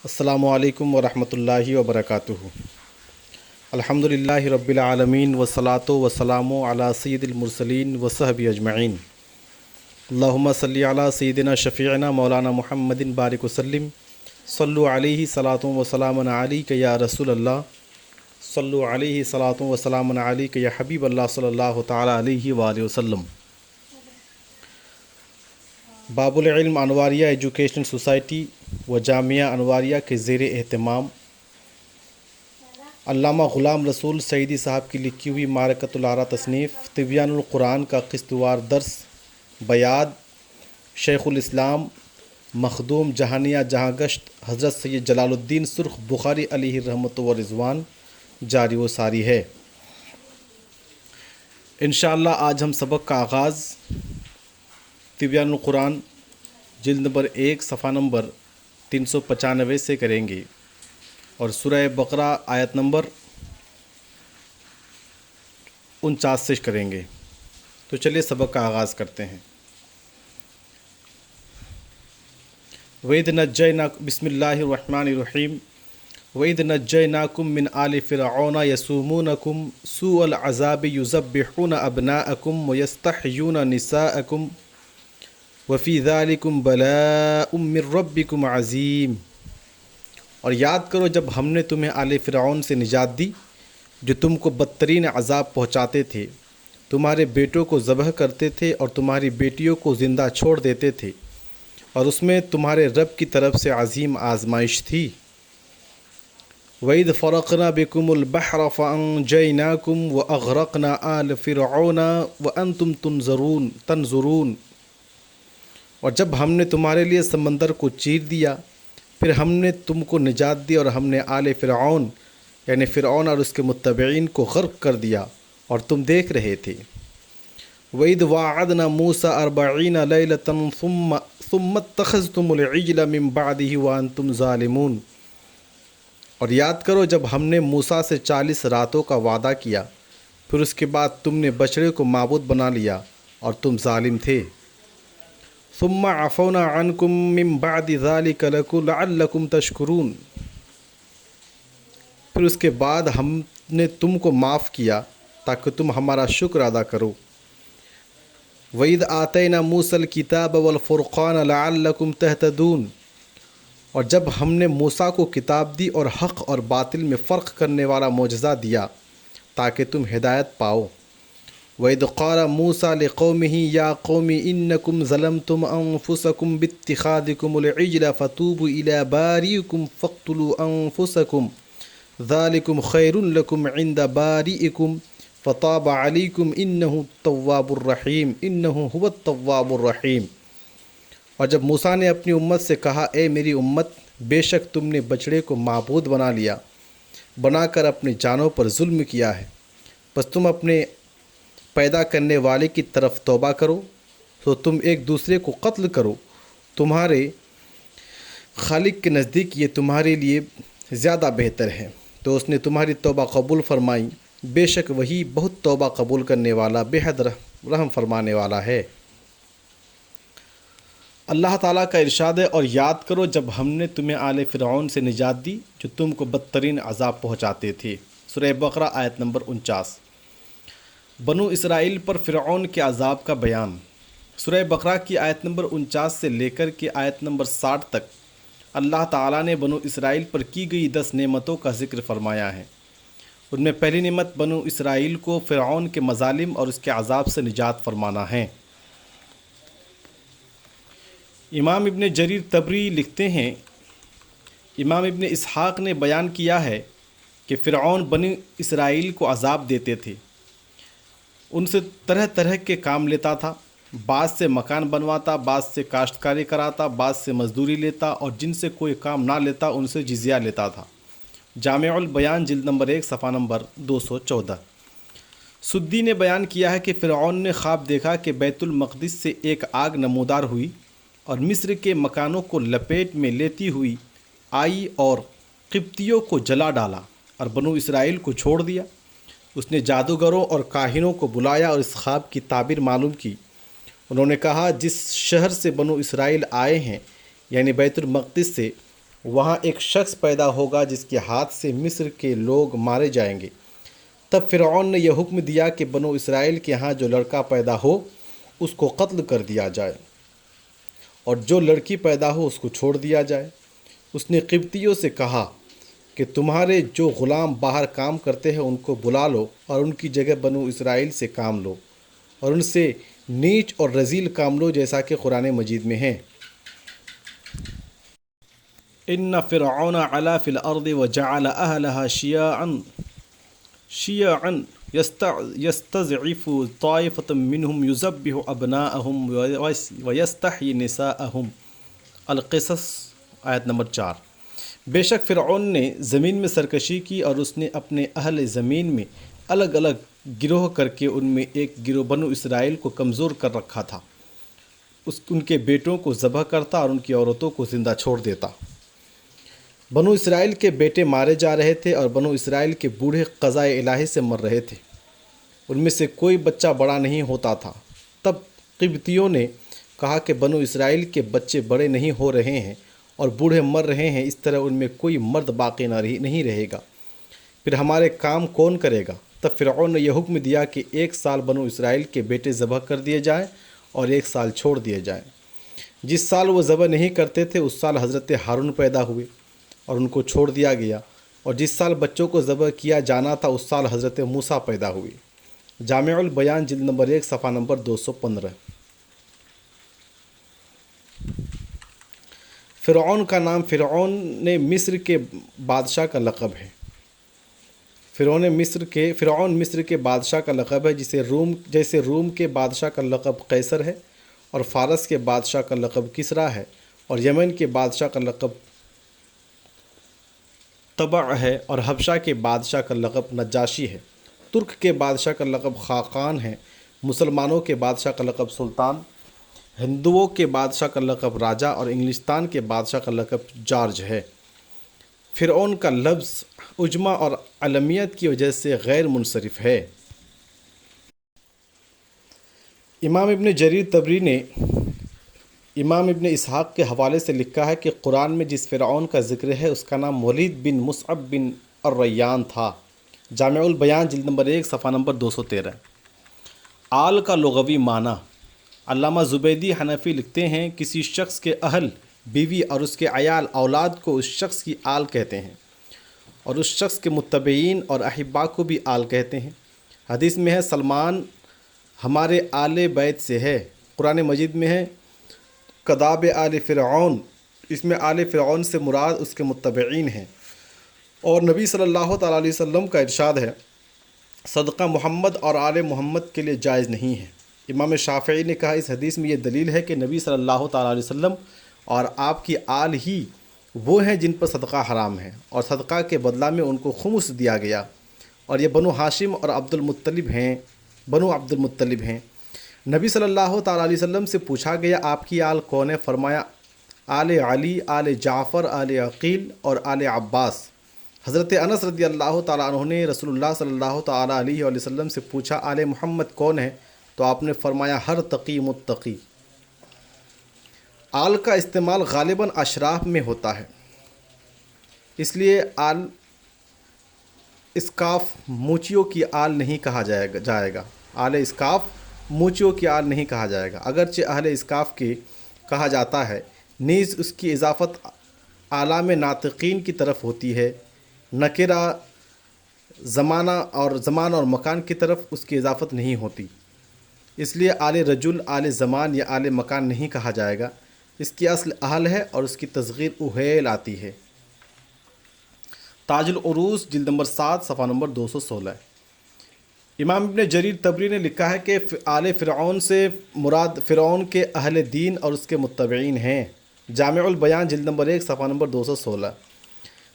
السلام علیکم ورحمۃ اللہ وبرکاتہ۔ الحمدللہ رب العالمین والصلاۃ والسلام علی سید المرسلین وصحبہ اجمعین۔ اللہم صلی علی سیدنا شفیعنا مولانا محمد بارک وسلم، صلو علیہ صلاۃ وسلام علیک یا رسول اللہ، صلو علیہ صلاۃ وسلام علیک یا حبیب اللہ صلی اللہ تعالیٰ علیہ وآلہ وسلم۔ باب العلم انواریہ ایجوکیشنل سوسائٹی و جامعہ انواریہ کے زیر اہتمام علامہ غلام رسول سعیدی صاحب کی لکھی ہوئی معرکۃ الآراء تصنیف تبیان القرآن کا قسط وار درس بیاد شیخ الاسلام مخدوم جہانیہ جہاں گشت حضرت سید جلال الدین سرخ بخاری علیہ رحمۃ و رضوان جاری و ساری ہے۔ انشاءاللہ آج ہم سبق کا آغاز تبیان القرآن جلد نمبر 1 صفحہ نمبر 395 سے کریں گے اور سورہ بقرہ آیت نمبر 49 سے کریں گے۔ تو چلیے سبق کا آغاز کرتے ہیں۔ وَإِذْ نَجَّيْنَاكُمْ بسم اللہ الرحمن الرحیم وَإِذْ نَجَّيْنَاكُمْ مِنْ آلِ فِرْعَوْنَ يَسُومُونَكُمْ سُوءَ الْعَذَابِ يُذَبِّحُونَ أَبْنَاءَكُمْ وَيَسْتَحْيُونَ نِسَاءَكُمْ وَفِي ذَلِكُمْ بَلَاءٌ مِّن رَبِّكُمْ عَظِيمٌ۔ اور یاد کرو جب ہم نے تمہیں آل فرعون سے نجات دی جو تم کو بدترین عذاب پہنچاتے تھے، تمہارے بیٹوں کو ذبح کرتے تھے اور تمہاری بیٹیوں کو زندہ چھوڑ دیتے تھے، اور اس میں تمہارے رب کی طرف سے عظیم آزمائش تھی۔ وَإِذْ فَرَقْنَا بِكُمُ الْبَحْرَ فَأَنْجَيْنَاكُمْ وَأَغْرَقْنَا آلَ فِرْعَوْنَ وَأَنْتُمْ تنظرون۔ اور جب ہم نے تمہارے لیے سمندر کو چیر دیا، پھر ہم نے تم کو نجات دی اور ہم نے آل فرعون یعنی فرعون اور اس کے متبعین کو غرق کر دیا اور تم دیکھ رہے تھے۔ وَإِذْ وَاعَدْنَا مُوسَىٰ 40 لَيْلَةً ثُمَّ اتَّخَذْتُمُ الْعِجْلَ مِن بَعْدِهِ وَأَنْتُمْ ظَالِمُونَ۔ اور یاد کرو جب ہم نے موسیٰ سے 40 راتوں کا وعدہ کیا، پھر اس کے بعد تم نے بچڑے کو معبود بنا لیا اور تم ظالم تھے۔ ثم عفونا عنكم من بعد ذلك لعلكم تشكرون۔ پھر اس کے بعد ہم نے تم کو معاف کیا تاکہ تم ہمارا شکر ادا کرو۔ وَإِذْ آتَيْنَا مُوسَى الْكِتَابَ وَالْفُرْقَانَ لَعَلَّكُمْ تَهْتَدُونَ۔ اور جب ہم نے موسیٰ کو کتاب دی اور حق اور باطل میں فرق کرنے والا معجزہ دیا تاکہ تم ہدایت پاؤ۔ وَإِذْ قَالَ مُوسَىٰ لِقَوْمِهِ يَا قَوْمِ إِنَّكُمْ ظَلَمْتُمْ أَنفُسَكُمْ بِاتِّخَاذِكُمُ الْعِجْلَ فَتُوبُوا إِلَىٰ بَارِئِكُمْ فَاقْتُلُوا أَنفُسَكُمْ ذَلِكُمْ خَيْرٌ لَكُمْ عِندَ بَارِئِكُمْ فَتَابَ عَلَيْكُمْ إِنَّهُ التَّوَّابُ الرَّحِيمُ إِنَّهُ هُوَ التَّوَّابُ الرَّحِيمُ۔ اور جب موسیٰ نے اپنی امت سے کہا، اے میری امت، بے شک تم نے بچڑے کو معبود بنا کر اپنی جانوں پر ظلم کیا ہے، بس تم اپنے پیدا کرنے والے کی طرف توبہ کرو تو تم ایک دوسرے کو قتل کرو، تمہارے خالق کے نزدیک یہ تمہارے لیے زیادہ بہتر ہے، تو اس نے تمہاری توبہ قبول فرمائی، بے شک وہی بہت توبہ قبول کرنے والا، بے حد رحم فرمانے والا ہے۔ اللہ تعالیٰ کا ارشاد ہے، اور یاد کرو جب ہم نے تمہیں آل فرعون سے نجات دی جو تم کو بدترین عذاب پہنچاتے تھے۔ سورہ بقرہ آیت نمبر 49۔ بنو اسرائیل پر فرعون کے عذاب کا بیان۔ سورہ بقرہ کی آیت نمبر 49 سے لے کر کے آیت نمبر 60 تک اللہ تعالیٰ نے بنو اسرائیل پر کی گئی 10 نعمتوں کا ذکر فرمایا ہے۔ ان میں پہلی نعمت بنو اسرائیل کو فرعون کے مظالم اور اس کے عذاب سے نجات فرمانا ہے۔ امام ابن جریر طبری لکھتے ہیں، امام ابن اسحاق نے بیان کیا ہے کہ فرعون بنی اسرائیل کو عذاب دیتے تھے، ان سے طرح طرح کے کام لیتا تھا، بعض سے مکان بنواتا، بعض سے کاشتکاری کراتا، بعض سے مزدوری لیتا، اور جن سے کوئی کام نہ لیتا ان سے جزیہ لیتا تھا۔ جامع البیان جلد نمبر 1 صفحہ نمبر 214۔ سدی نے بیان کیا ہے کہ فرعون نے خواب دیکھا کہ بیت المقدس سے ایک آگ نمودار ہوئی اور مصر کے مکانوں کو لپیٹ میں لیتی ہوئی آئی اور قبطیوں کو جلا ڈالا اور بنو اسرائیل کو چھوڑ دیا۔ اس نے جادوگروں اور کاہنوں کو بلایا اور اس خواب کی تعبیر معلوم کی۔ انہوں نے کہا، جس شہر سے بنو اسرائیل آئے ہیں یعنی بیت المقدس سے، وہاں ایک شخص پیدا ہوگا جس کے ہاتھ سے مصر کے لوگ مارے جائیں گے۔ تب فرعون نے یہ حکم دیا کہ بنو اسرائیل کے ہاں جو لڑکا پیدا ہو اس کو قتل کر دیا جائے، اور جو لڑکی پیدا ہو اس کو چھوڑ دیا جائے۔ اس نے قبطیوں سے کہا کہ تمہارے جو غلام باہر کام کرتے ہیں ان کو بلا لو اور ان کی جگہ بنو اسرائیل سے کام لو، اور ان سے نیچ اور رذیل کام لو، جیسا کہ قرآن مجید میں ہے۔ ان فرعون علا فی الارض وجعل اہلها شیعا یستضعف طائفة منهم یذبح ابناءهم ویستحیی نساءهم۔ القصص آیت نمبر 4۔ بے شک فرعون نے زمین میں سرکشی کی اور اس نے اپنے اہل زمین میں الگ الگ گروہ کر کے ان میں ایک گروہ بنو اسرائیل کو کمزور کر رکھا تھا۔ ان کے بیٹوں کو ذبح کرتا اور ان کی عورتوں کو زندہ چھوڑ دیتا۔ بنو اسرائیل کے بیٹے مارے جا رہے تھے اور بنو اسرائیل کے بوڑھے قضاء الہی سے مر رہے تھے، ان میں سے کوئی بچہ بڑا نہیں ہوتا تھا۔ تب قبطیوں نے کہا کہ بنو اسرائیل کے بچے بڑے نہیں ہو رہے ہیں اور بوڑھے مر رہے ہیں، اس طرح ان میں کوئی مرد باقی نہیں رہے گا، پھر ہمارے کام کون کرے گا؟ تب فرعون نے یہ حکم دیا کہ 1 سال بنو اسرائیل کے بیٹے ذبح کر دیے جائیں اور 1 سال چھوڑ دیے جائیں۔ جس سال وہ ذبح نہیں کرتے تھے اس سال حضرت ہارون پیدا ہوئے اور ان کو چھوڑ دیا گیا، اور جس سال بچوں کو ذبح کیا جانا تھا اس سال حضرت موسیٰ پیدا ہوئے۔ جامع البیان جلد نمبر 1 صفحہ نمبر 215۔ فرعون کا نام فرعون مصر کے بادشاہ کا لقب ہے۔ فرعون مصر کے بادشاہ کا لقب ہے، جیسے روم کے بادشاہ کا لقب قیصر ہے، اور فارس کے بادشاہ کا لقب کسریٰ ہے، اور یمن کے بادشاہ کا لقب طبع ہے، اور حبشہ کے بادشاہ کا لقب نجاشی ہے۔ ترک کے بادشاہ کا لقب خاقان ہے، مسلمانوں کے بادشاہ کا لقب سلطان، ہندوؤں کے بادشاہ کا لقب راجا، اور انگلستان کے بادشاہ کا لقب جارج ہے۔ فرعون کا لفظ عجمہ اور علمیت کی وجہ سے غیر منصرف ہے۔ امام ابن جریر طبری نے امام ابن اسحاق کے حوالے سے لکھا ہے کہ قرآن میں جس فرعون کا ذکر ہے اس کا نام ولید بن مصعب بن الریان تھا۔ جامع البیان جلد نمبر 1 صفحہ نمبر 213۔ آل کا لغوی معنی۔ علامہ زبیدی حنفی لکھتے ہیں کسی شخص کے اہل، بیوی اور اس کے عیال اولاد کو اس شخص کی آل کہتے ہیں، اور اس شخص کے متبعین اور احبا کو بھی آل کہتے ہیں۔ حدیث میں ہے سلمان ہمارے آل بیت سے ہے۔ قرآن مجید میں ہے کذاب آل فرعون، اس میں آل فرعون سے مراد اس کے متبعین ہیں۔ اور نبی صلی اللہ تعالیٰ علیہ وسلم کا ارشاد ہے صدقہ محمد اور آل محمد کے لیے جائز نہیں ہے۔ امام شافعی نے کہا اس حدیث میں یہ دلیل ہے کہ نبی صلی اللہ تعالیٰ علیہ وسلم اور آپ کی آل ہی وہ ہیں جن پر صدقہ حرام ہے، اور صدقہ کے بدلہ میں ان کو خمس دیا گیا، اور یہ بنو ہاشم اور بنو عبد المطلب ہیں۔ نبی صلی اللہ تعالیٰ علیہ وسلم سے پوچھا گیا آپ کی آل کون ہے؟ فرمایا آل علی، آل جعفر، آل عقیل اور آل عباس۔ حضرت انس رضی اللہ تعالیٰ عنہ نے رسول اللہ صلی اللہ تعالیٰ علیہ وسلم سے پوچھا آل محمد کون ہے؟ تو آپ نے فرمایا ہر تقی متقی۔ آل کا استعمال غالباً اشراف میں ہوتا ہے، اس لیے آل اسکاف موچیوں کی آل نہیں کہا جائے گا۔ آل اسکاف موچیوں کی آل نہیں کہا جائے گا، اگرچہ اہل اسکاف کی کہا جاتا ہے، نیز اس کی اضافت عالم ناطقین کی طرف ہوتی ہے، نکرہ زمان اور مکان کی طرف اس کی اضافت نہیں ہوتی، اس لیے آل رجل، آل زمان یا آل مکان نہیں کہا جائے گا۔ اس کی اصل اہل ہے اور اس کی تصغیر اہیل آتی ہے۔ تاج العروض جلد نمبر 7 صفحہ نمبر 216۔ امام ابن جریر طبری نے لکھا ہے کہ آل فرعون سے مراد فرعون کے اہل دین اور اس کے متبعین ہیں۔ جامع البیان جلد نمبر 1 صفحہ نمبر 216۔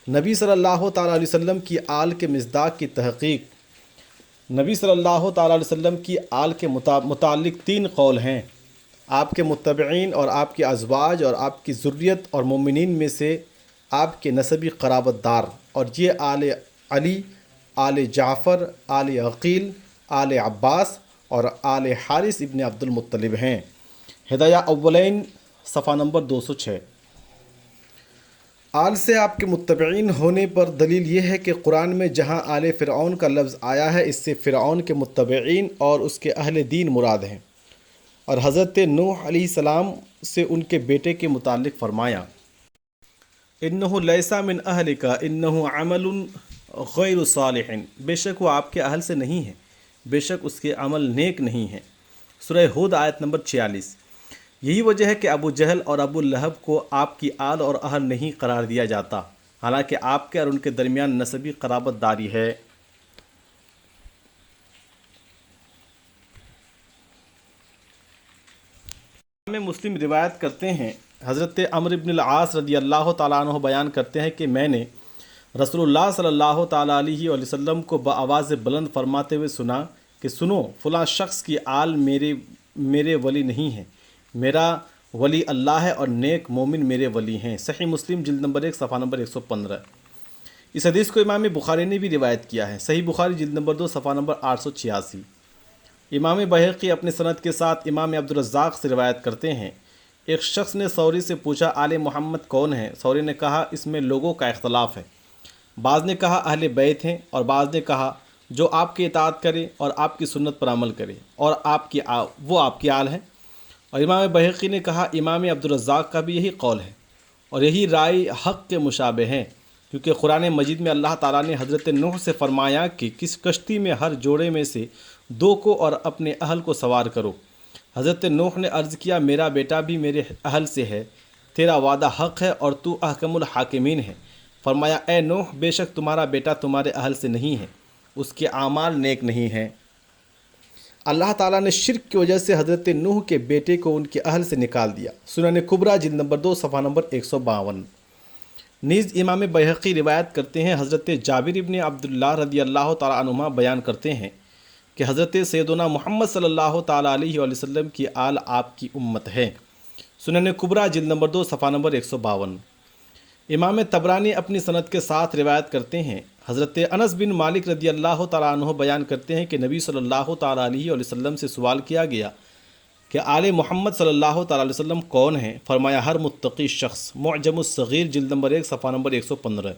نبی صلی اللہ تعالیٰ علیہ وسلم کی آل کے مصداق کی تحقیق۔ نبی صلی اللہ تعالیٰ علیہ وسلم کی آل کے متعلق 3 قول ہیں، آپ کے متبعین اور آپ کے ازواج اور آپ کی ذریت اور مومنین میں سے آپ کے نسبی قرابت دار، اور یہ آل علی، آل جعفر، آل عقیل، آل عباس اور آل حارث ابن عبد المطلب ہیں۔ ہدایہ اولین صفحہ نمبر 206۔ آل سے آپ کے متبعین ہونے پر دلیل یہ ہے کہ قرآن میں جہاں آل فرعون کا لفظ آیا ہے اس سے فرعون کے متبعین اور اس کے اہل دین مراد ہیں، اور حضرت نوح علیہ السلام سے ان کے بیٹے کے متعلق فرمایا انہ لیس من اہلک انہ عمل غیر صالح، بے شک وہ آپ کے اہل سے نہیں ہے، بے شک اس کے عمل نیک نہیں ہیں۔ سورہ ہود آیت نمبر 46۔ یہی وجہ ہے کہ ابو جہل اور ابو لہب کو آپ کی آل اور اہل نہیں قرار دیا جاتا، حالانکہ آپ کے اور ان کے درمیان نسبی قرابت داری ہے۔ امام مسلم روایت کرتے ہیں، حضرت عمرو بن العاص رضی اللہ تعالیٰ عنہ بیان کرتے ہیں کہ میں نے رسول اللہ صلی اللہ تعالیٰ علیہ وآلہ وسلم کو بآواز بلند فرماتے ہوئے سنا کہ سنو، فلاں شخص کی آل میرے ولی نہیں ہے، میرا ولی اللہ ہے اور نیک مومن میرے ولی ہیں۔ صحیح مسلم جلد نمبر 1 صفحہ نمبر 115۔ اس حدیث کو امام بخاری نے بھی روایت کیا ہے، صحیح بخاری جلد نمبر 2 صفحہ نمبر 886۔ امام بہقی اپنے سند کے ساتھ امام عبدالرزاق سے روایت کرتے ہیں، ایک شخص نے ثوری سے پوچھا آل محمد کون ہیں؟ ثوری نے کہا اس میں لوگوں کا اختلاف ہے، بعض نے کہا اہل بیت ہیں اور بعض نے کہا جو آپ کی اطاعت کرے اور آپ کی سنت پر عمل کرے اور وہ آپ کی آل ہیں۔ اور امام بہقی نے کہا امام عبدالرزاق کا بھی یہی قول ہے اور یہی رائے حق کے مشابہ ہیں، کیونکہ قرآن مجید میں اللہ تعالیٰ نے حضرت نوح سے فرمایا کہ کس کشتی میں ہر جوڑے میں سے 2 کو اور اپنے اہل کو سوار کرو۔ حضرت نوح نے عرض کیا میرا بیٹا بھی میرے اہل سے ہے، تیرا وعدہ حق ہے اور تو احکم الحاکمین ہے۔ فرمایا اے نوح، بے شک تمہارا بیٹا تمہارے اہل سے نہیں ہے، اس کے اعمال نیک نہیں ہیں۔ اللہ تعالیٰ نے شرک کی وجہ سے حضرت نوح کے بیٹے کو ان کے اہل سے نکال دیا۔ سنن کبریٰ جلد نمبر 2 صفحہ نمبر 152۔ نیز امام بہقی روایت کرتے ہیں، حضرت جابر ابن عبداللہ رضی اللہ تعالیٰ عنہما بیان کرتے ہیں کہ حضرت سیدنا محمد صلی اللہ تعالیٰ علیہ وآلہ وسلم کی آل آپ کی امت ہے۔ سنن کبریٰ جلد نمبر 2 صفحہ نمبر 152۔ امام طبرانی اپنی سند کے ساتھ روایت کرتے ہیں، حضرت انس بن مالک رضی اللہ تعالیٰ عنہ بیان کرتے ہیں کہ نبی صلی اللہ تعالیٰ علیہ وآلہ وسلم سے سوال کیا گیا کہ آل محمد صلی اللہ تعالیٰ علیہ وسلم کون ہیں؟ فرمایا ہر متقی شخص۔ معجم الصغیر جلد نمبر 1 صفحہ نمبر 115۔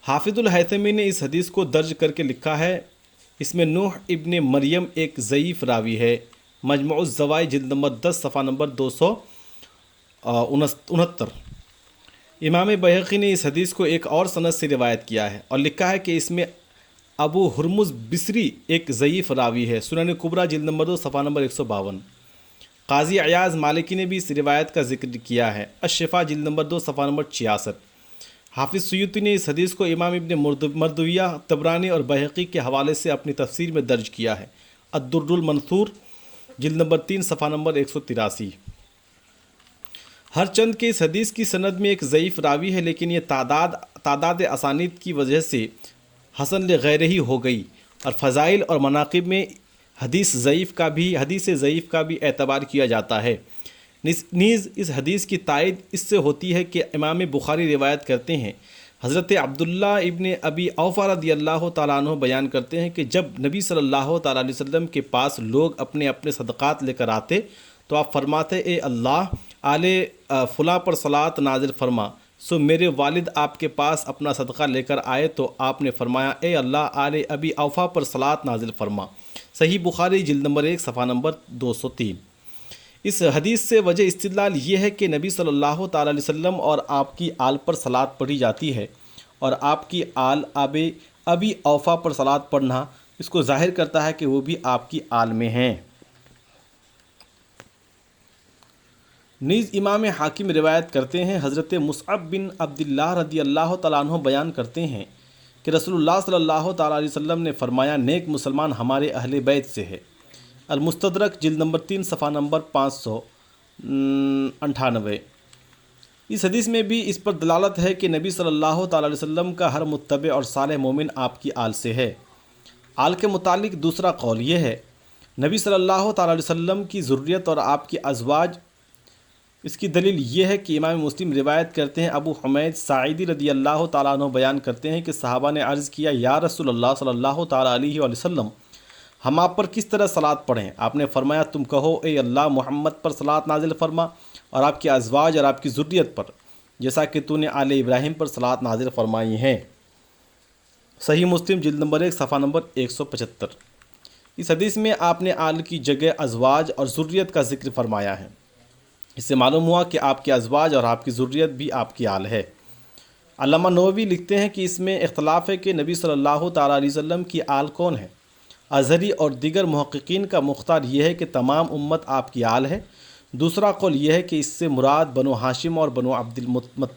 حافظ الہیثمی نے اس حدیث کو درج کر کے لکھا ہے، اس میں نوح ابن مریم ایک ضعیف راوی ہے۔ مجموع الزوائد جلد نمبر 10 صفحہ نمبر 269۔ امام بہقی نے اس حدیث کو ایک اور سند سے روایت کیا ہے اور لکھا ہے کہ اس میں ابو ہرمز بصری ایک ضعیف راوی ہے۔ سنن کبریٰ جلد نمبر 2 صفحہ نمبر 152۔ قاضی عیاض مالکی نے بھی اس روایت کا ذکر کیا ہے، الشفا جلد نمبر 2 صفحہ نمبر 66۔ حافظ سیوطی نے اس حدیث کو امام ابن مردویہ، طبرانی اور بہقی کے حوالے سے اپنی تفسیر میں درج کیا ہے، الدر المنثور جلد نمبر 3 صفحہ نمبر 183۔ ہر چند کے اس حدیث کی سند میں ایک ضعیف راوی ہے، لیکن یہ تعداد اسانید کی وجہ سے حسن لغیرہ ہی ہو گئی، اور فضائل اور مناقب میں حدیث ضعیف کا بھی اعتبار کیا جاتا ہے۔ نیز اس حدیث کی تائید اس سے ہوتی ہے کہ امام بخاری روایت کرتے ہیں، حضرت عبداللہ ابن ابی اوفا رضی اللہ تعالیٰ عنہ بیان کرتے ہیں کہ جب نبی صلی اللہ تعالیٰ علیہ وسلم کے پاس لوگ اپنے اپنے صدقات لے کر آتے تو آپ فرماتے اے اللہ آل فلاں پر صلاۃ نازل فرما۔ سو میرے والد آپ کے پاس اپنا صدقہ لے کر آئے تو آپ نے فرمایا اے اللہ آل ابی اوفا پر صلاۃ نازل فرما۔ صحیح بخاری جلد نمبر 1 صفحہ نمبر 203۔ اس حدیث سے وجہ استدلال یہ ہے کہ نبی صلی اللہ تعالیٰ علیہ وسلم اور آپ کی آل پر صلاۃ پڑھی جاتی ہے، اور آپ کی آل ابی اوفا پر صلاۃ پڑھنا اس کو ظاہر کرتا ہے کہ وہ بھی آپ کی آل میں ہیں۔ نیز امام حاکم روایت کرتے ہیں، حضرت مصعب بن عبداللہ رضی اللہ تعالیٰ عنہ بیان کرتے ہیں کہ رسول اللہ صلی اللہ تعالیٰ علیہ وسلم نے فرمایا نیک مسلمان ہمارے اہل بیت سے ہے۔ المستدرک جلد نمبر 3 صفحہ نمبر 598۔ اس حدیث میں بھی اس پر دلالت ہے کہ نبی صلی اللہ تعالیٰ علیہ وسلم کا ہر متبع اور صالح مومن آپ کی آل سے ہے۔ آل کے متعلق دوسرا قول یہ ہے، نبی صلی اللہ تعالیٰ علیہ وسلم کی ذریت اور آپ کی ازواج۔ اس کی دلیل یہ ہے کہ امام مسلم روایت کرتے ہیں، ابو حمید ساعدی رضی اللہ تعالیٰ عنہ بیان کرتے ہیں کہ صحابہ نے عرض کیا یا رسول اللہ صلی اللہ تعالیٰ علیہ وآلہ وسلم، ہم آپ پر کس طرح صلاۃ پڑھیں؟ آپ نے فرمایا تم کہو اے اللہ محمد پر صلاۃ نازل فرما اور آپ کے ازواج اور آپ کی ذریت پر، جیسا کہ تو نے آل ابراہیم پر صلوات نازل فرمائی ہیں۔ صحیح مسلم جلد نمبر 1 صفحہ نمبر 175۔ اس حدیث میں آپ نے آل کی جگہ ازواج اور ذریت کا ذکر فرمایا ہے۔ اس سے معلوم ہوا کہ آپ کے ازواج اور آپ کی ذریت بھی آپ کی آل ہے۔ علامہ نووی لکھتے ہیں کہ اس میں اختلاف ہے کہ نبی صلی اللہ تعالیٰ علیہ وسلم کی آل کون ہے۔ ازہری اور دیگر محققین کا مختار یہ ہے کہ تمام امت آپ کی آل ہے۔ دوسرا قول یہ ہے کہ اس سے مراد بنو ہاشم اور بنو عبد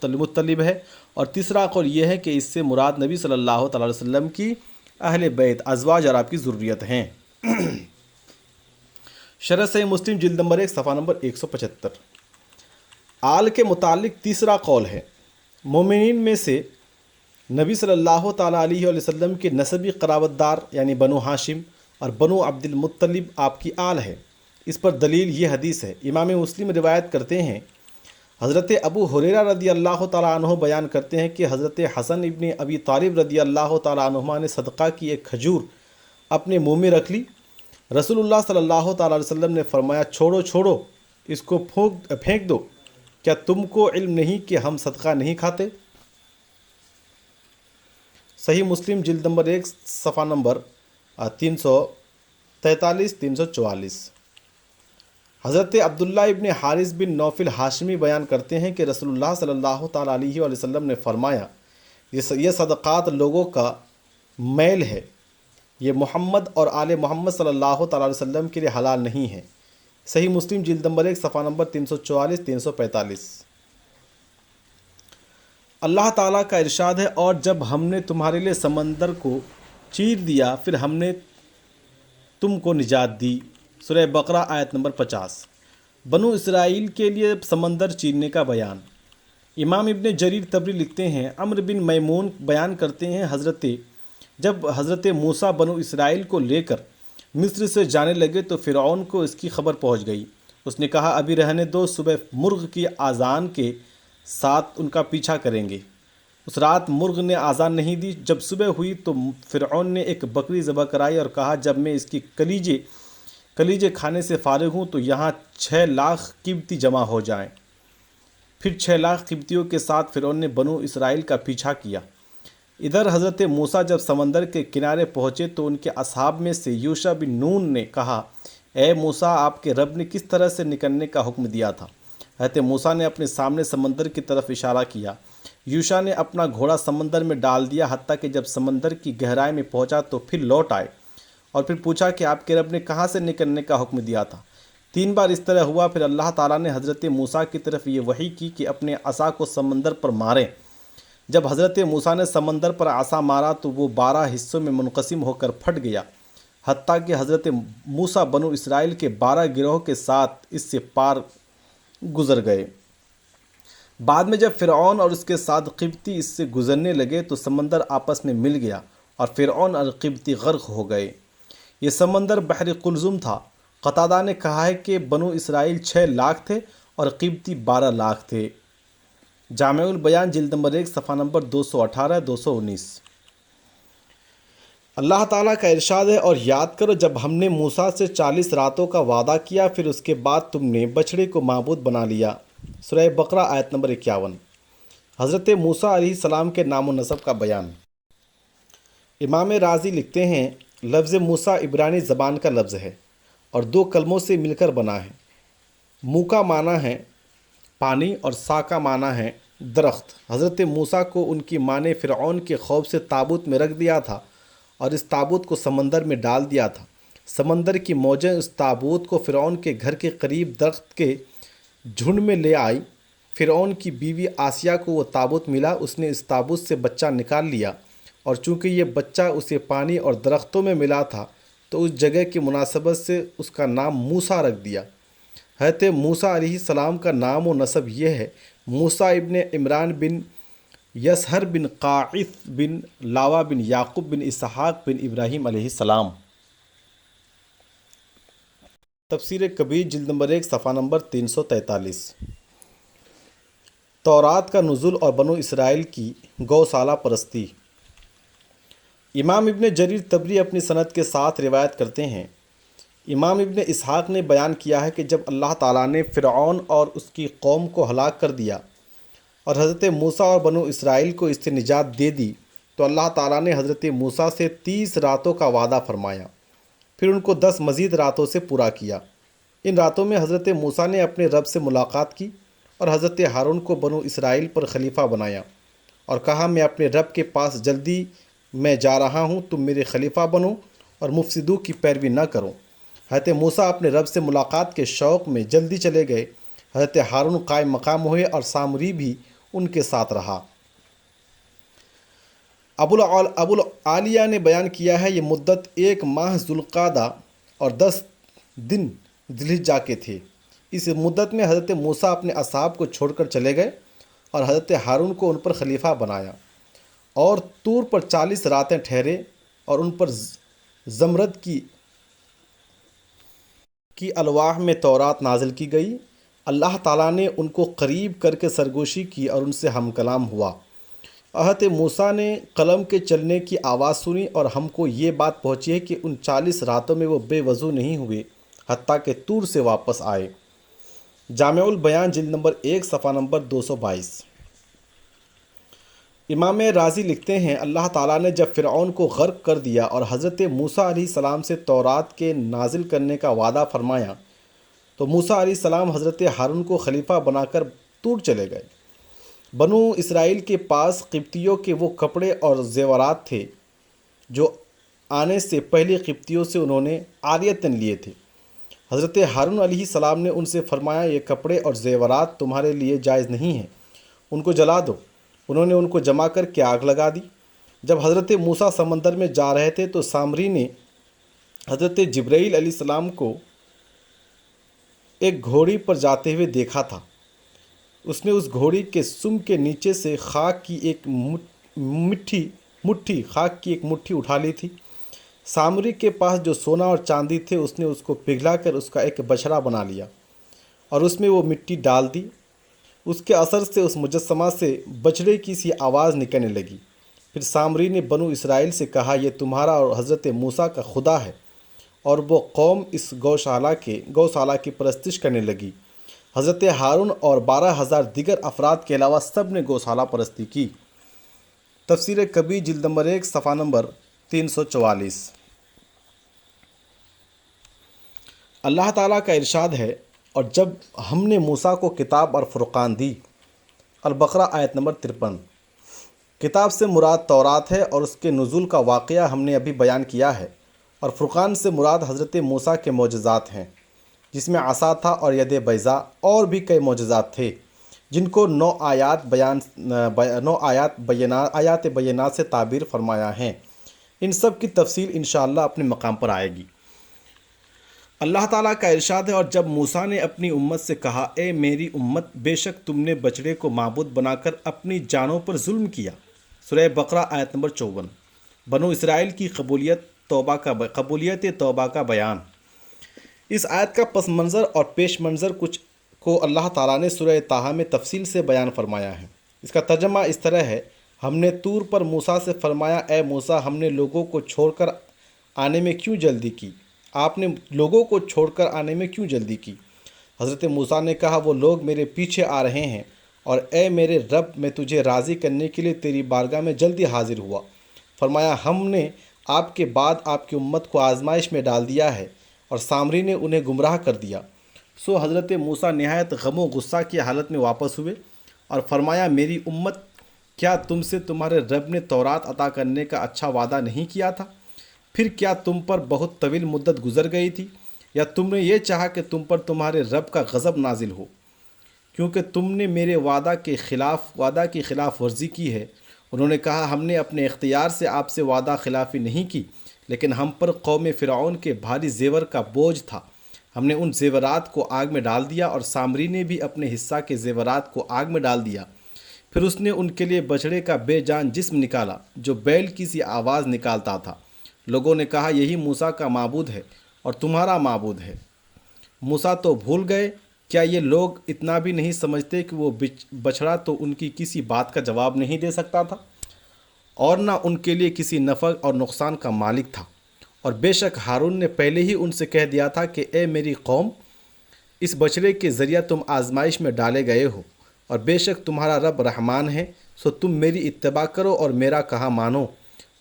المطلب ہے، اور تیسرا قول یہ ہے کہ اس سے مراد نبی صلی اللہ تعالیٰ علیہ وسلم کی اہل بیت ازواج اور آپ کی ذریت ہیں۔ شرح صحیح مسلم جلد نمبر 1 صفحہ نمبر 175۔ آل کے متعلق تیسرا قول ہے، مومنین میں سے نبی صلی اللہ تعالیٰ علیہ وسلم کے نسبی قرابت دار یعنی بنو ہاشم اور بنو عبد المطلب آپ کی آل ہے۔ اس پر دلیل یہ حدیث ہے۔ امام مسلم روایت کرتے ہیں، حضرت ابو ہریرہ رضی اللہ تعالیٰ عنہ بیان کرتے ہیں کہ حضرت حسن ابن ابی طالب رضی اللہ تعالیٰ عنہما نے صدقہ کی ایک کھجور اپنے منہ میں رکھ لی۔ رسول اللہ صلی اللہ تعالیٰ علیہ وسلم نے فرمایا، چھوڑو چھوڑو، اس کو پھینک دو، کیا تم کو علم نہیں کہ ہم صدقہ نہیں کھاتے؟ صحیح مسلم جلد نمبر 1 صفحہ نمبر 343 344۔ حضرت عبداللہ ابن حارث بن نوفل ہاشمی بیان کرتے ہیں کہ رسول اللہ صلی اللہ تعالیٰ علیہ وسلم نے فرمایا، یہ صدقات لوگوں کا میل ہے، یہ محمد اور آل محمد صلی اللہ تعالیٰ علیہ وسلم کے لیے حلال نہیں ہے۔ صحیح مسلم جلد نمبر 1 صفحہ نمبر 344 345۔ اللہ تعالیٰ کا ارشاد ہے، اور جب ہم نے تمہارے لیے سمندر کو چیر دیا پھر ہم نے تم کو نجات دی۔ سورہ بقرہ آیت نمبر 50۔ بنو اسرائیل کے لیے سمندر چیرنے کا بیان۔ امام ابن جریر طبری لکھتے ہیں، عمرو بن میمون بیان کرتے ہیں، جب حضرت موسیٰ بنو اسرائیل کو لے کر مصر سے جانے لگے تو فرعون کو اس کی خبر پہنچ گئی۔ اس نے کہا، ابھی رہنے دو، صبح مرغ کی آذان کے ساتھ ان کا پیچھا کریں گے۔ اس رات مرغ نے آذان نہیں دی۔ جب صبح ہوئی تو فرعون نے ایک بکری ذبح کرائی اور کہا، جب میں اس کی کلیجے کھانے سے فارغ ہوں تو یہاں 6 لاکھ قبطی جمع ہو جائیں۔ پھر 6 لاکھ قبطیوں کے ساتھ فرعون نے بنو اسرائیل کا پیچھا کیا۔ ادھر حضرت موسیٰ جب سمندر کے کنارے پہنچے تو ان کے اصحاب میں سے یوشع بن نون نے کہا، اے موسیٰ، آپ کے رب نے کس طرح سے نکلنے کا حکم دیا تھا؟ حضرت موسیٰ نے اپنے سامنے سمندر کی طرف اشارہ کیا۔ یوشع نے اپنا گھوڑا سمندر میں ڈال دیا، حتیٰ کہ جب سمندر کی گہرائی میں پہنچا تو پھر لوٹ آئے اور پھر پوچھا کہ آپ کے رب نے کہاں سے نکلنے کا حکم دیا تھا؟ 3 بار اس طرح ہوا۔ پھر اللہ تعالیٰ نے حضرت موسیٰ کی طرف یہ وحی کی کہ اپنے عصا کو سمندر پر ماریں۔ جب حضرت موسیٰ نے سمندر پر عصا مارا تو وہ 12 حصوں میں منقسم ہو کر پھٹ گیا، حتیٰ کہ حضرت موسیٰ بنو اسرائیل کے 12 گروہ کے ساتھ اس سے پار گزر گئے۔ بعد میں جب فرعون اور اس کے ساتھ قبطی اس سے گزرنے لگے تو سمندر آپس میں مل گیا اور فرعون اور قبطی غرق ہو گئے۔ یہ سمندر بحر قلزم تھا۔ قتادہ نے کہا ہے کہ بنو اسرائیل 6 لاکھ تھے اور قبطی 12 لاکھ تھے۔ جامع البیان جلد نمبر 1 صفحہ نمبر 218 219۔ اللہ تعالیٰ کا ارشاد ہے، اور یاد کرو جب ہم نے موسیٰ سے 40 راتوں کا وعدہ کیا، پھر اس کے بعد تم نے بچڑے کو معبود بنا لیا۔ سورہ بقرہ آیت نمبر 51۔ حضرت موسیٰ علیہ السلام کے نام و نسب کا بیان۔ امام رازی لکھتے ہیں، لفظ موسیٰ عبرانی زبان کا لفظ ہے اور 2 کلموں سے مل کر بنا ہے۔ مو کا معنی ہے پانی اور سا کا معنی ہے درخت۔ حضرت موسیٰ کو ان کی ماں نے فرعون کے خوف سے تابوت میں رکھ دیا تھا اور اس تابوت کو سمندر میں ڈال دیا تھا۔ سمندر کی موجیں اس تابوت کو فرعون کے گھر کے قریب درخت کے جھنڈ میں لے آئی۔ فرعون کی بیوی آسیہ کو وہ تابوت ملا، اس نے اس تابوت سے بچہ نکال لیا، اور چونکہ یہ بچہ اسے پانی اور درختوں میں ملا تھا تو اس جگہ کی مناسبت سے اس کا نام موسیٰ رکھ دیا۔ حضرت موسیٰ علیہ السلام کا نام و نسب یہ ہے، موسیٰ ابن عمران بن یسہر بن قاعث بن لاوا بن یعقوب بن اسحاق بن ابراہیم علیہ السلام۔ تفسیر کبیر جلد نمبر 1 صفحہ نمبر 343۔ تورات کا نزول اور بنو اسرائیل کی گوسالہ پرستی۔ امام ابن جریر طبری اپنی سند کے ساتھ روایت کرتے ہیں، امام ابن اسحاق نے بیان کیا ہے کہ جب اللہ تعالیٰ نے فرعون اور اس کی قوم کو ہلاک کر دیا اور حضرت موسیٰ اور بنو اسرائیل کو اس سے نجات دے دی تو اللہ تعالیٰ نے حضرت موسیٰ سے 30 راتوں کا وعدہ فرمایا، پھر ان کو 10 مزید راتوں سے پورا کیا۔ ان راتوں میں حضرت موسیٰ نے اپنے رب سے ملاقات کی اور حضرت ہارون کو بنو اسرائیل پر خلیفہ بنایا اور کہا، میں اپنے رب کے پاس جلدی میں جا رہا ہوں، تم میرے خلیفہ بنو اور مفسدوں کی پیروی نہ کرو۔ حضرت موسیٰ اپنے رب سے ملاقات کے شوق میں جلدی چلے گئے۔ حضرت ہارون قائم مقام ہوئے اور سامری بھی ان کے ساتھ رہا۔ ابو العالیہ نے بیان کیا ہے، یہ مدت 1 ماہ ذوالقعدہ اور 10 دن ذی الحجہ کے تھے۔ اس مدت میں حضرت موسیٰ اپنے اصحاب کو چھوڑ کر چلے گئے اور حضرت ہارون کو ان پر خلیفہ بنایا اور طور پر 40 راتیں ٹھہرے اور ان پر زمرد کی الواح میں تورات نازل کی گئی۔ اللہ تعالیٰ نے ان کو قریب کر کے سرگوشی کی اور ان سے ہم کلام ہوا۔ حضرت موسیٰ نے قلم کے چلنے کی آواز سنی اور ہم کو یہ بات پہنچی ہے کہ ان 40 راتوں میں وہ بے وضو نہیں ہوئے حتیٰ کہ طور سے واپس آئے۔ جامع البیان جلد نمبر 1 صفحہ نمبر 222۔ امام رازی لکھتے ہیں، اللہ تعالیٰ نے جب فرعون کو غرق کر دیا اور حضرت موسیٰ علیہ السلام سے تورات کے نازل کرنے کا وعدہ فرمایا تو موسیٰ علیہ السلام حضرت ہارون کو خلیفہ بنا کر طور چلے گئے۔ بنو اسرائیل کے پاس قبطیوں کے وہ کپڑے اور زیورات تھے جو آنے سے پہلے قبطیوں سے انہوں نے عاریتاً لیے تھے۔ حضرت ہارون علیہ السلام نے ان سے فرمایا، یہ کپڑے اور زیورات تمہارے لیے جائز نہیں ہیں، ان کو جلا دو۔ انہوں نے ان کو جمع کر کے آگ لگا دی۔ جب حضرت موسیٰ سمندر میں جا رہے تھے تو سامری نے حضرت جبرائیل علیہ السلام کو ایک گھوڑی پر جاتے ہوئے دیکھا تھا۔ اس نے اس گھوڑی کے سم کے نیچے سے خاک کی ایک مٹھی اٹھا لی تھی۔ سامری کے پاس جو سونا اور چاندی تھے اس نے اس کو پگھلا کر اس کا ایک بچھڑا بنا لیا اور اس میں وہ مٹی ڈال دی۔ اس کے اثر سے اس مجسمہ سے بچڑے کی سی آواز نکلنے لگی۔ پھر سامری نے بنو اسرائیل سے کہا، یہ تمہارا اور حضرت موسیٰ کا خدا ہے، اور وہ قوم اس گوشالہ کی پرستش کرنے لگی۔ حضرت ہارون اور 12,000 دیگر افراد کے علاوہ سب نے گوشالہ پرستی کی۔ تفسیر کبیر جلد نمبر 1 صفحہ نمبر 344۔ اللہ تعالیٰ کا ارشاد ہے، اور جب ہم نے موسیٰ کو کتاب اور فرقان دی۔ البقرہ آیت نمبر 53۔ کتاب سے مراد تورات ہے اور اس کے نزول کا واقعہ ہم نے ابھی بیان کیا ہے، اور فرقان سے مراد حضرت موسیٰ کے معجزات ہیں، جس میں عصا تھا اور ید بیضاء اور بھی کئی معجزات تھے، جن کو 9 آیات بینات سے تعبیر فرمایا ہے۔ ان سب کی تفصیل انشاءاللہ اپنے مقام پر آئے گی۔ اللہ تعالیٰ کا ارشاد ہے، اور جب موسیٰ نے اپنی امت سے کہا، اے میری امت، بے شک تم نے بچڑے کو معبود بنا کر اپنی جانوں پر ظلم کیا۔ سورہ بقرہ آیت نمبر 54۔ بنو اسرائیل کی قبولیت توبہ کا بیان۔ اس آیت کا پس منظر اور پیش منظر کچھ کو اللہ تعالیٰ نے سورہ طٰہٰ میں تفصیل سے بیان فرمایا ہے۔ اس کا ترجمہ اس طرح ہے، ہم نے طور پر موسیٰ سے فرمایا، اے موسیٰ، ہم نے لوگوں کو چھوڑ کر آنے میں کیوں جلدی کی؟ آپ نے لوگوں کو چھوڑ کر آنے میں کیوں جلدی کی؟ حضرت موسیٰ نے کہا، وہ لوگ میرے پیچھے آ رہے ہیں، اور اے میرے رب، میں تجھے راضی کرنے کے لیے تیری بارگاہ میں جلدی حاضر ہوا۔ فرمایا، ہم نے آپ کے بعد آپ کی امت کو آزمائش میں ڈال دیا ہے، اور سامری نے انہیں گمراہ کر دیا۔ سو حضرت موسیٰ نہایت غم و غصہ کی حالت میں واپس ہوئے اور فرمایا، میری امت، کیا تم سے تمہارے رب نے تورات عطا کرنے کا اچھا وعدہ نہیں کیا تھا؟ پھر کیا تم پر بہت طویل مدت گزر گئی تھی، یا تم نے یہ چاہا کہ تم پر تمہارے رب کا غضب نازل ہو، کیونکہ تم نے میرے وعدہ کی خلاف ورزی کی ہے؟ انہوں نے کہا، ہم نے اپنے اختیار سے آپ سے وعدہ خلافی نہیں کی، لیکن ہم پر قوم فرعون کے بھاری زیور کا بوجھ تھا۔ ہم نے ان زیورات کو آگ میں ڈال دیا، اور سامری نے بھی اپنے حصہ کے زیورات کو آگ میں ڈال دیا۔ پھر اس نے ان کے لیے بچڑے کا بے جان جسم نکالا جو بیل کی سی آواز نکالتا تھا۔ لوگوں نے کہا، یہی موسیٰ کا معبود ہے اور تمہارا معبود ہے۔ موسیٰ تو بھول گئے، کیا یہ لوگ اتنا بھی نہیں سمجھتے کہ وہ بچڑا تو ان کی کسی بات کا جواب نہیں دے سکتا تھا، اور نہ ان کے لیے کسی نفع اور نقصان کا مالک تھا؟ اور بے شک ہارون نے پہلے ہی ان سے کہہ دیا تھا کہ اے میری قوم، اس بچڑے کے ذریعہ تم آزمائش میں ڈالے گئے ہو، اور بے شک تمہارا رب رحمان ہے، سو تم میری اتباع کرو اور میرا کہا مانو۔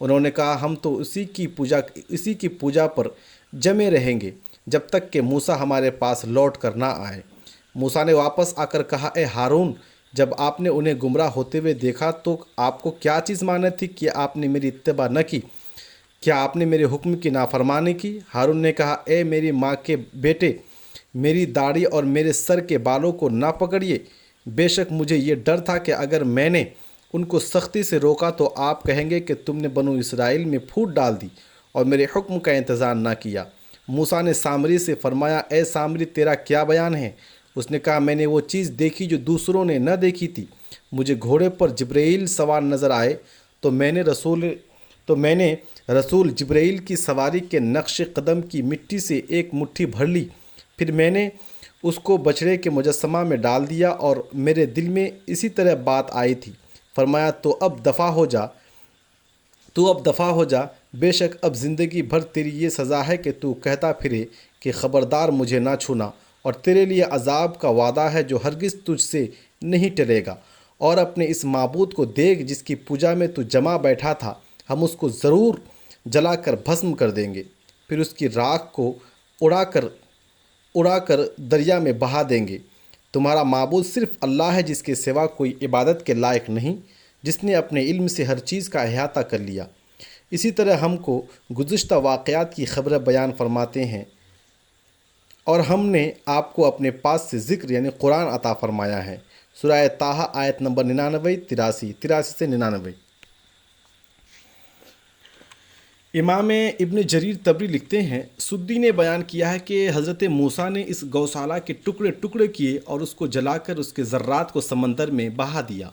انہوں نے کہا ہم تو اسی کی پوجا پر جمے رہیں گے جب تک کہ موسیٰ ہمارے پاس لوٹ کر نہ آئے۔ موسیٰ نے واپس آ کر کہا اے ہارون، جب آپ نے انہیں گمراہ ہوتے ہوئے دیکھا تو آپ کو کیا چیز مانے تھی کہ آپ نے میری اتباع نہ کی؟ کیا آپ نے میرے حکم کی نافرمانی کی؟ ہارون نے کہا اے میری ماں کے بیٹے، میری داڑھی اور میرے سر کے بالوں کو نہ پکڑیے، بے شک مجھے یہ ڈر تھا کہ اگر میں نے ان کو سختی سے روکا تو آپ کہیں گے کہ تم نے بنو اسرائیل میں پھوٹ ڈال دی اور میرے حکم کا انتظام نہ کیا۔ موسیٰ نے سامری سے فرمایا اے سامری تیرا کیا بیان ہے؟ اس نے کہا میں نے وہ چیز دیکھی جو دوسروں نے نہ دیکھی تھی، مجھے گھوڑے پر جبرائیل سوار نظر آئے تو میں نے رسول جبرائیل کی سواری کے نقش قدم کی مٹی سے ایک مٹھی بھر لی، پھر میں نے اس کو بچڑے کے مجسمہ میں ڈال دیا اور میرے دل میں اسی طرح بات آئی تھی۔ فرمایا تو اب دفع ہو جا، بے شک اب زندگی بھر تیری یہ سزا ہے کہ تو کہتا پھرے کہ خبردار مجھے نہ چھونا، اور تیرے لیے عذاب کا وعدہ ہے جو ہرگز تجھ سے نہیں ٹلے گا۔ اور اپنے اس معبود کو دیکھ جس کی پوجا میں تو جمع بیٹھا تھا، ہم اس کو ضرور جلا کر بھسم کر دیں گے، پھر اس کی راکھ کو اڑا کر دریا میں بہا دیں گے۔ تمہارا معبود صرف اللہ ہے جس کے سوا کوئی عبادت کے لائق نہیں، جس نے اپنے علم سے ہر چیز کا احاطہ کر لیا۔ اسی طرح ہم کو گزشتہ واقعات کی خبریں بیان فرماتے ہیں، اور ہم نے آپ کو اپنے پاس سے ذکر یعنی قرآن عطا فرمایا ہے۔ سورہ طٰہٰ آیت نمبر 83 سے 99۔ امام ابن جریر طبری لکھتے ہیں سدی نے بیان کیا ہے کہ حضرت موسیٰ نے اس گوشالہ کے ٹکڑے ٹکڑے کیے اور اس کو جلا کر اس کے ذرات کو سمندر میں بہا دیا۔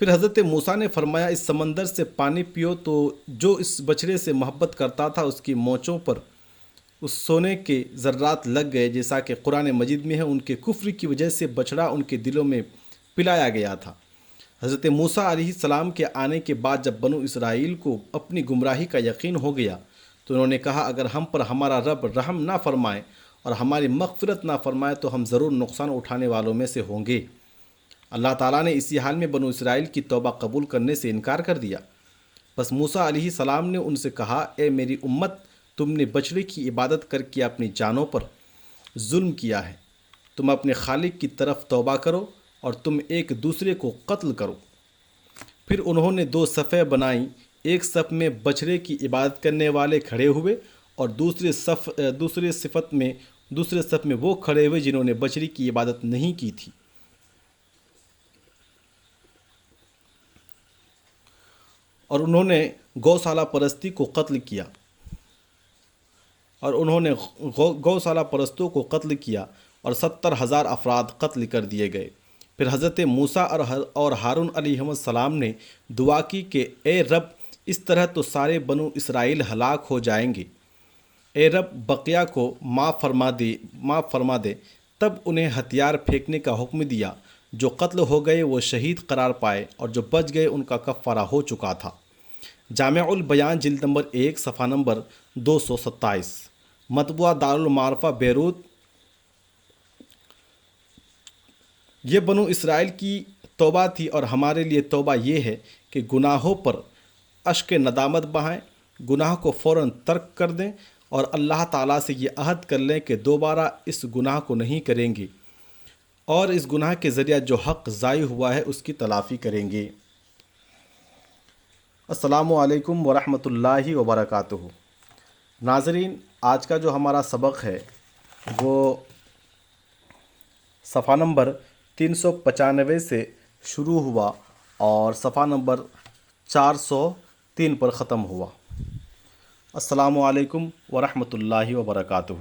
پھر حضرت موسیٰ نے فرمایا اس سمندر سے پانی پیو، تو جو اس بچڑے سے محبت کرتا تھا اس کی مونچھوں پر اس سونے کے ذرات لگ گئے، جیسا کہ قرآن مجید میں ہے ان کے کفر کی وجہ سے بچڑا ان کے دلوں میں پلایا گیا تھا۔ حضرت موسیٰ علیہ السلام کے آنے کے بعد جب بنو اسرائیل کو اپنی گمراہی کا یقین ہو گیا تو انہوں نے کہا اگر ہم پر ہمارا رب رحم نہ فرمائے اور ہماری مغفرت نہ فرمائے تو ہم ضرور نقصان اٹھانے والوں میں سے ہوں گے۔ اللہ تعالیٰ نے اسی حال میں بنو اسرائیل کی توبہ قبول کرنے سے انکار کر دیا۔ بس موسیٰ علیہ السلام نے ان سے کہا اے میری امت، تم نے بچڑے کی عبادت کر کے اپنی جانوں پر ظلم کیا ہے، تم اپنے خالق کی طرف توبہ کرو اور تم ایک دوسرے کو قتل کرو۔ پھر انہوں نے 2 صفیں بنائیں، ایک صف میں بچڑے کی عبادت کرنے والے کھڑے ہوئے اور دوسرے صف میں وہ کھڑے ہوئے جنہوں نے بچڑی کی عبادت نہیں کی تھی۔ اور انہوں نے گوشالہ پرستی کو قتل کیا اور 70,000 افراد قتل کر دیے گئے۔ پھر حضرت موسیٰ اور ہارون علیہ السلام نے دعا کی کہ اے رب اس طرح تو سارے بنو اسرائیل ہلاک ہو جائیں گے، اے رب بقیہ کو معاف فرما دے۔ تب انہیں ہتھیار پھینکنے کا حکم دیا، جو قتل ہو گئے وہ شہید قرار پائے اور جو بچ گئے ان کا کفارہ ہو چکا تھا۔ جامع البیان جلد نمبر 1 صفحہ نمبر 227، مطبوعہ دارالمعارفہ بیروت۔ یہ بنو اسرائیل کی توبہ تھی، اور ہمارے لیے توبہ یہ ہے کہ گناہوں پر اشک ندامت بہائیں، گناہ کو فوراً ترک کر دیں اور اللہ تعالیٰ سے یہ عہد کر لیں کہ دوبارہ اس گناہ کو نہیں کریں گے، اور اس گناہ کے ذریعہ جو حق ضائع ہوا ہے اس کی تلافی کریں گے۔ السلام علیکم ورحمۃ اللہ وبرکاتہ۔ ناظرین، آج کا جو ہمارا سبق ہے وہ صفحہ نمبر 395 سے شروع ہوا اور صفحہ نمبر 403 پر ختم ہوا۔ السلام علیکم ورحمۃ اللہ وبرکاتہ۔